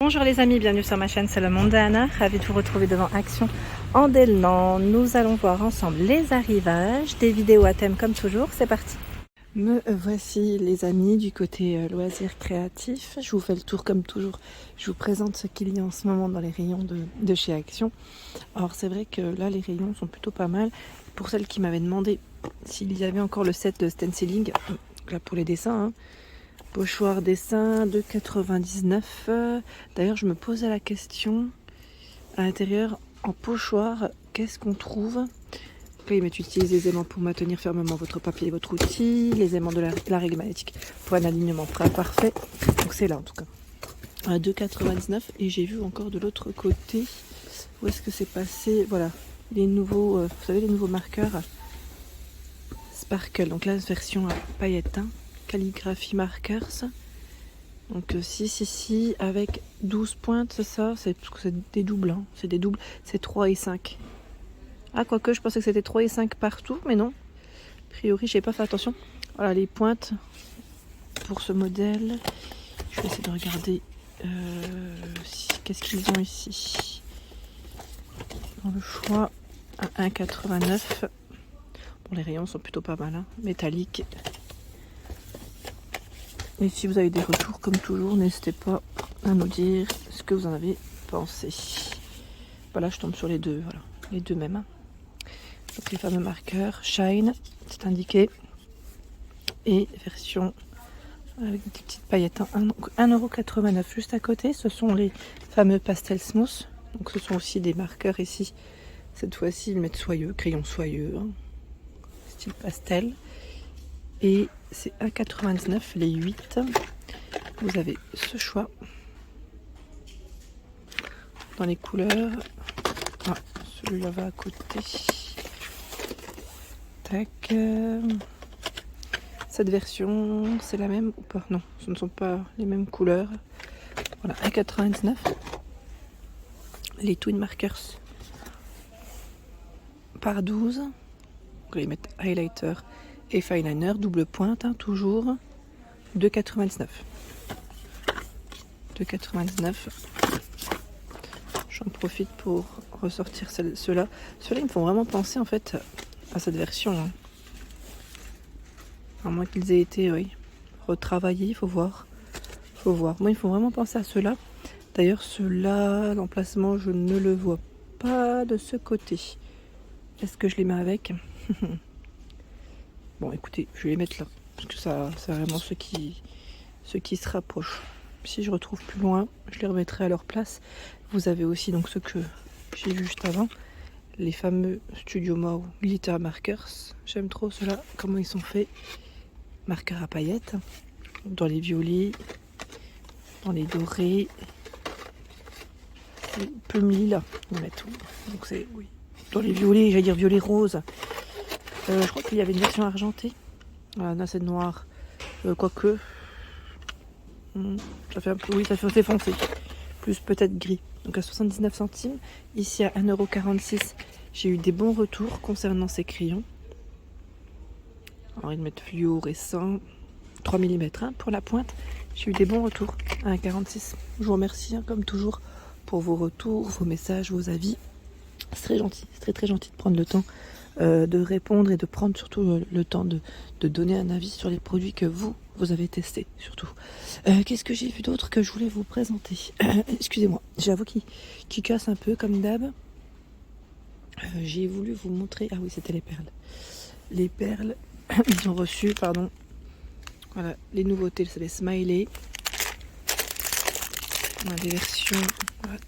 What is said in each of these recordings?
Bonjour les amis, bienvenue sur ma chaîne, c'est le monde d'Anna, ravie de vous retrouver devant Action en Délan. Nous allons voir ensemble les arrivages, des vidéos à thème comme toujours, c'est parti. Me voici les amis du côté loisirs créatifs, je vous fais le tour comme toujours, je vous présente ce qu'il y a en ce moment dans les rayons de chez Action. Alors c'est vrai que là les rayons sont plutôt pas mal, pour celles qui m'avaient demandé s'il y avait encore le set de stenciling, là pour les dessins, hein. Pochoir dessin de 99. D'ailleurs, je me posais la question à l'intérieur en pochoir, qu'est-ce qu'on trouve? Là, ils mettent utilise les aimants pour maintenir fermement votre papier et votre outil, les aimants de la règle magnétique pour un alignement parfait. Donc c'est là en tout cas. À 2,99 et j'ai vu encore de l'autre côté. Où est-ce que c'est passé? Voilà, les nouveaux, vous savez, les nouveaux marqueurs Sparkle. Donc là, version à paillettes. Calligraphie markers, donc si avec 12 pointes, c'est ça, c'est des doubles, hein. C'est des doubles, c'est 3 et 5. Ah, quoique je pensais que c'était 3 et 5 partout, mais non, a priori j'ai pas fait attention. Voilà les pointes pour ce modèle, je vais essayer de regarder qu'est-ce qu'ils ont ici dans le choix à 1,89. Bon, les rayons sont plutôt pas mal, hein. Métallique. Et si vous avez des retours, comme toujours, n'hésitez pas à nous dire ce que vous en avez pensé. Voilà, je tombe sur les deux, voilà, les deux mêmes. Donc les fameux marqueurs Shine, c'est indiqué. Et version avec des petites paillettes. 1,89 € juste à côté, ce sont les fameux Pastel Smooth. Donc ce sont aussi des marqueurs ici. Cette fois-ci, ils mettent soyeux, crayon soyeux, hein, style pastel. Et c'est 1,99 € les 8. Vous avez ce choix dans les couleurs. Ah, celui-là va à côté. Tac. Cette version, c'est la même ou pas? Non, ce ne sont pas les mêmes couleurs. Voilà, 1,99 €. Les Twin Markers par 12. Donc là, ils mettent highlighter et fineliner, double pointe, hein, toujours. 2,99 €. 2,99 €. J'en profite pour ressortir ceux-là. Ceux-là, ils me font vraiment penser en fait à cette version, hein. À moins qu'ils aient été retravaillés, il faut voir. Moi, ils me font vraiment penser à ceux-là. D'ailleurs, ceux-là, l'emplacement, je ne le vois pas de ce côté. Est-ce que je les mets avec? Bon, écoutez, je vais les mettre là. Parce que ça, c'est vraiment ceux qui se rapprochent. Si je retrouve plus loin, je les remettrai à leur place. Vous avez aussi donc ceux que j'ai vu juste avant. Les fameux Studio Mao Glitter Markers. J'aime trop ceux-là, comment ils sont faits. Marqueurs à paillettes. Dans les violets, dans les dorés. Plume lila, on met tout. Donc c'est, oui. Dans les violets, j'allais dire violet rose. Je crois qu'il y avait une version argentée. Voilà, là c'est noir. Quoique. Ça fait un peu, oui, ça fait assez foncé. Plus peut-être gris. Donc à 79 centimes. Ici à 1,46 €. J'ai eu des bons retours concernant ces crayons. Alors ils mettent fluorescent. 3 mm hein, pour la pointe. J'ai eu des bons retours à 1,46 €. Je vous remercie hein, comme toujours pour vos retours, vos messages, vos avis. C'est très gentil, c'est très gentil de prendre le temps de répondre et de prendre surtout le temps de donner un avis sur les produits que vous avez testés surtout. Qu'est-ce que j'ai vu d'autre que je voulais vous présenter? Excusez-moi, j'ai la voix qui casse un peu comme d'hab. J'ai voulu vous montrer, ah oui c'était les perles. Les perles, ils ont reçu, pardon, voilà, les nouveautés, c'est les smileys. On a des versions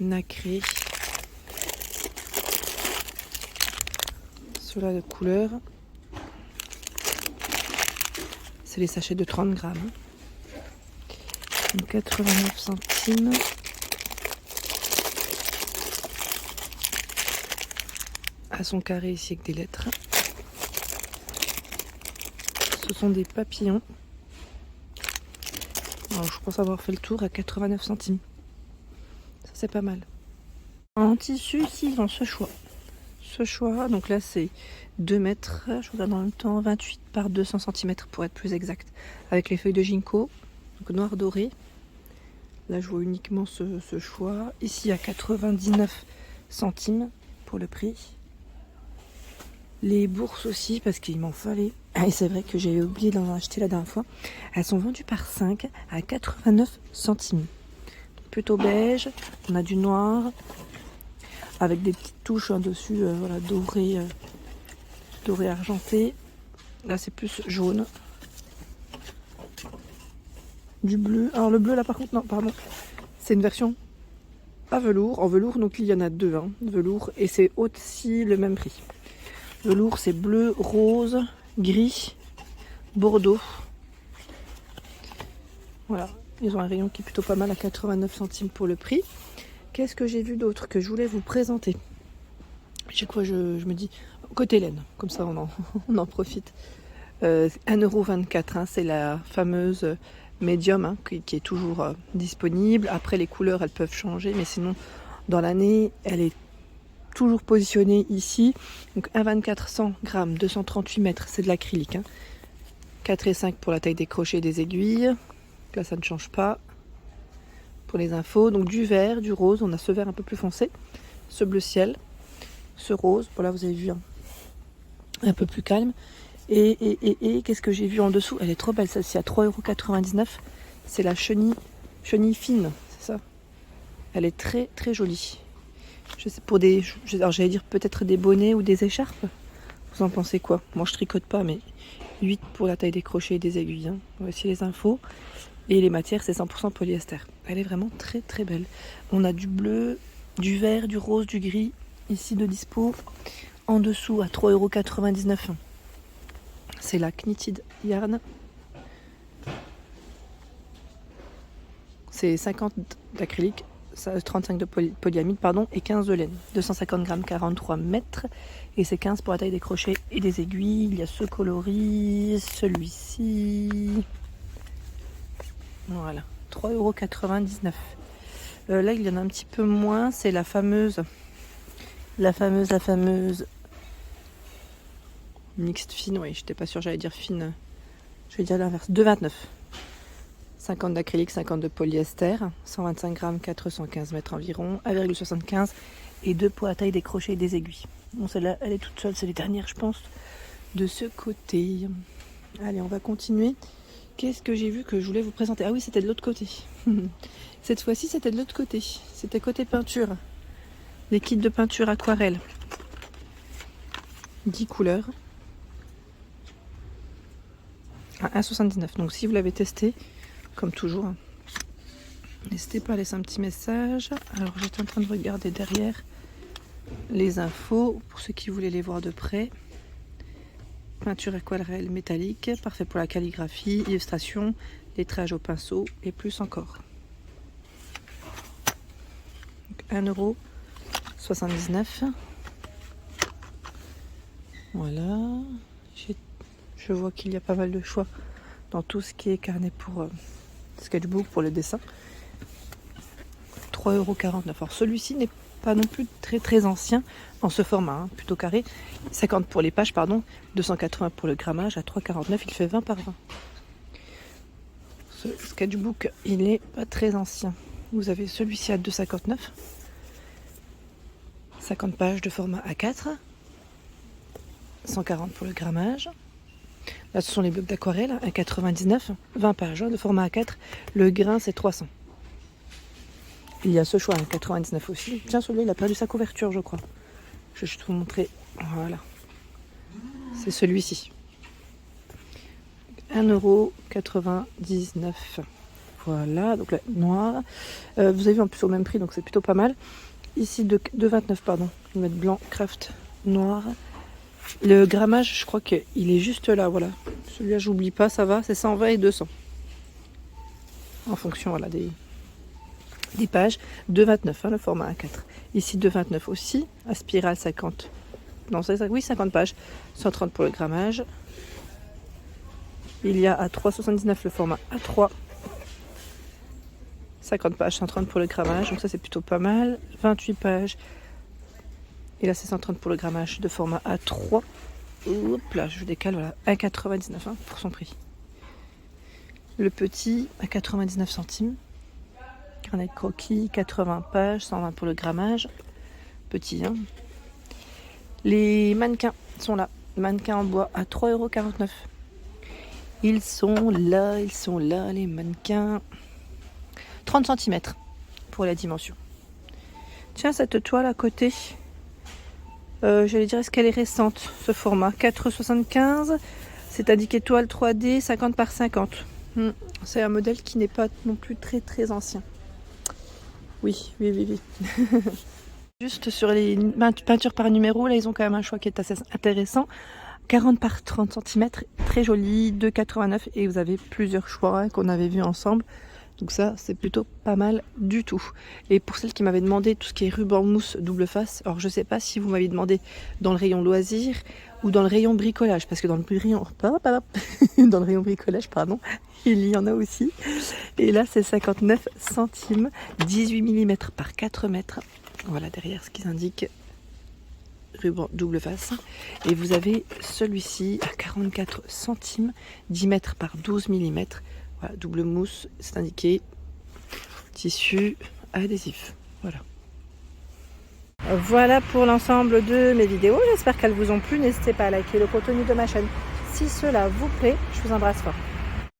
nacrées. Ceux-là de couleur. C'est les sachets de 30 grammes. 89 centimes. À son carré ici avec des lettres. Ce sont des papillons. Alors, je pense avoir fait le tour à 89 centimes. Ça c'est pas mal. En tissu ici ils ont ce choix. Donc là c'est 2 mètres, je regarde en même temps, 28 par 200 cm pour être plus exact. Avec les feuilles de ginkgo, donc noir doré. Là, je vois uniquement ce choix. Ici, à 99 centimes pour le prix. Les bourses aussi, parce qu'il m'en fallait. Ah, et c'est vrai que j'ai oublié d'en acheter la dernière fois. Elles sont vendues par 5 à 89 centimes. Plutôt beige. On a du noir. Avec des petites touches dessus, voilà, doré argenté. Là, c'est plus jaune. Du bleu. Alors, le bleu, là, par contre, non, pardon. C'est une version à velours. En velours, donc il y en a deux. Hein, velours. Et c'est aussi le même prix. Velours, c'est bleu, rose, gris, bordeaux. Voilà. Ils ont un rayon qui est plutôt pas mal à 89 centimes pour le prix. Qu'est-ce que j'ai vu d'autre que je voulais vous présenter? Chaque fois, je me dis, côté laine, comme ça on en profite. 1,24 €, hein, c'est la fameuse médium hein, qui est toujours disponible. Après, les couleurs, elles peuvent changer, mais sinon, dans l'année, elle est toujours positionnée ici. Donc 1,24 100 grammes, 238 mètres, c'est de l'acrylique. Hein. 4,5 pour la taille des crochets et des aiguilles. Là, ça ne change pas. Pour les infos, donc du vert, du rose, on a ce vert un peu plus foncé, ce bleu ciel, ce rose, voilà vous avez vu un peu plus calme. Et qu'est-ce que j'ai vu en dessous? Elle est trop belle celle-ci, à 3,99 €. C'est la chenille fine, c'est ça. Elle est très très jolie. Je sais pour des, alors j'allais dire peut-être des bonnets ou des écharpes. Vous en pensez quoi? Moi je tricote pas, mais 8 pour la taille des crochets et des aiguilles. Hein. Voici les infos. Et les matières, c'est 100% polyester. Elle est vraiment très très belle. On a du bleu, du vert, du rose, du gris. Ici de dispo. En dessous, à 3,99 €. C'est la Knitted Yarn. C'est 50 d'acrylique, 35 de polyamide, pardon, et 15 de laine. 250 grammes, 43 mètres. Et c'est 15 pour la taille des crochets et des aiguilles. Il y a ce coloris, celui-ci. Voilà, 3,99 €. Là, il y en a un petit peu moins. C'est la fameuse mixte fine. Oui, j'étais pas sûre, j'allais dire fine. Je vais dire l'inverse. 2,29 €. 50 d'acrylique, 50 de polyester. 125 grammes, 415 mètres environ. 1,75 et 2 pour la taille des crochets et des aiguilles. Bon, celle-là, elle est toute seule. C'est les dernières, je pense, de ce côté. Allez, on va continuer. Qu'est-ce que j'ai vu que je voulais vous présenter? Ah oui, c'était de l'autre côté. Cette fois-ci, c'était de l'autre côté. C'était côté peinture. Les kits de peinture aquarelle. 10 couleurs. À 1,79 €. Donc si vous l'avez testé, comme toujours, hein, n'hésitez pas à laisser un petit message. Alors j'étais en train de regarder derrière les infos, pour ceux qui voulaient les voir de près. Peinture aquarelle métallique, parfait pour la calligraphie, illustration, lettrage au pinceau et plus encore. 1,79 €. Voilà. Je vois qu'il y a pas mal de choix dans tout ce qui est carnet pour sketchbook, pour le dessin. 3,49 €. Alors celui-ci n'est pas non plus très très ancien dans ce format, hein, plutôt carré. 50 pour les pages, pardon. 280 pour le grammage. À 3,49 €, il fait 20 par 20. Ce sketchbook, il n'est pas très ancien. Vous avez celui-ci à 2,59 €. 50 pages de format A4. 140 pour le grammage. Là, ce sont les blocs d'aquarelle, à 99, 20 pages de format A4. Le grain, c'est 300. Il y a ce choix, à 99 aussi. Tiens, celui-là, il a perdu sa couverture, je crois. Je vais juste vous montrer. Voilà. C'est celui-ci. 1,99 €. Voilà, donc là, noir. Vous avez vu en plus au même prix, donc c'est plutôt pas mal. Ici, 2,29 €, pardon. Je vais mettre blanc, craft, noir. Le grammage, je crois qu'il est juste là, voilà. Celui-là, j'oublie pas, ça va, c'est 120 et 200. En fonction, voilà, des pages. 2,29 €, hein, le format A4. Ici, 2,29 € aussi, à spirale 50. Non, c'est ça, oui, 50 pages. 130 pour le grammage. Il y a à 3,79 € le format A3. 50 pages, 130 pour le grammage, donc ça c'est plutôt pas mal. 28 pages. Et là, c'est 130 pour le grammage de format A3. Hop là, je décale, voilà. 1,99 € hein, pour son prix. Le petit, à 99 centimes. Carnet de croquis, 80 pages, 120 pour le grammage. Petit, hein. Les mannequins sont là. Mannequins en bois à 3,49 €. Ils sont là, les mannequins. 30 cm pour la dimension. Tiens, cette toile à côté, j'allais dire, est-ce qu'elle est récente, ce format 4,75 €. C'est indiqué toile 3D, 50 par 50. C'est un modèle qui n'est pas non plus très très ancien. Oui. Juste sur les peintures par numéro, là ils ont quand même un choix qui est assez intéressant. 40 par 30 cm, très joli, 2,89 € et vous avez plusieurs choix qu'on avait vu ensemble. Donc ça, c'est plutôt pas mal du tout. Et pour celles qui m'avaient demandé tout ce qui est ruban mousse double face, alors je sais pas si vous m'avez demandé dans le rayon loisirs ou dans le rayon bricolage, parce que dans le rayon bricolage, pardon, il y en a aussi. Et là, c'est 59 centimes, 18 mm par 4 mètres. Voilà derrière ce qui indique ruban double face. Et vous avez celui-ci à 44 centimes, 10 mètres par 12 mm. Voilà, double mousse, c'est indiqué tissu adhésif. Voilà pour l'ensemble de mes vidéos. J'espère qu'elles vous ont plu. N'hésitez pas à liker le contenu de ma chaîne si cela vous plaît. Je vous embrasse fort.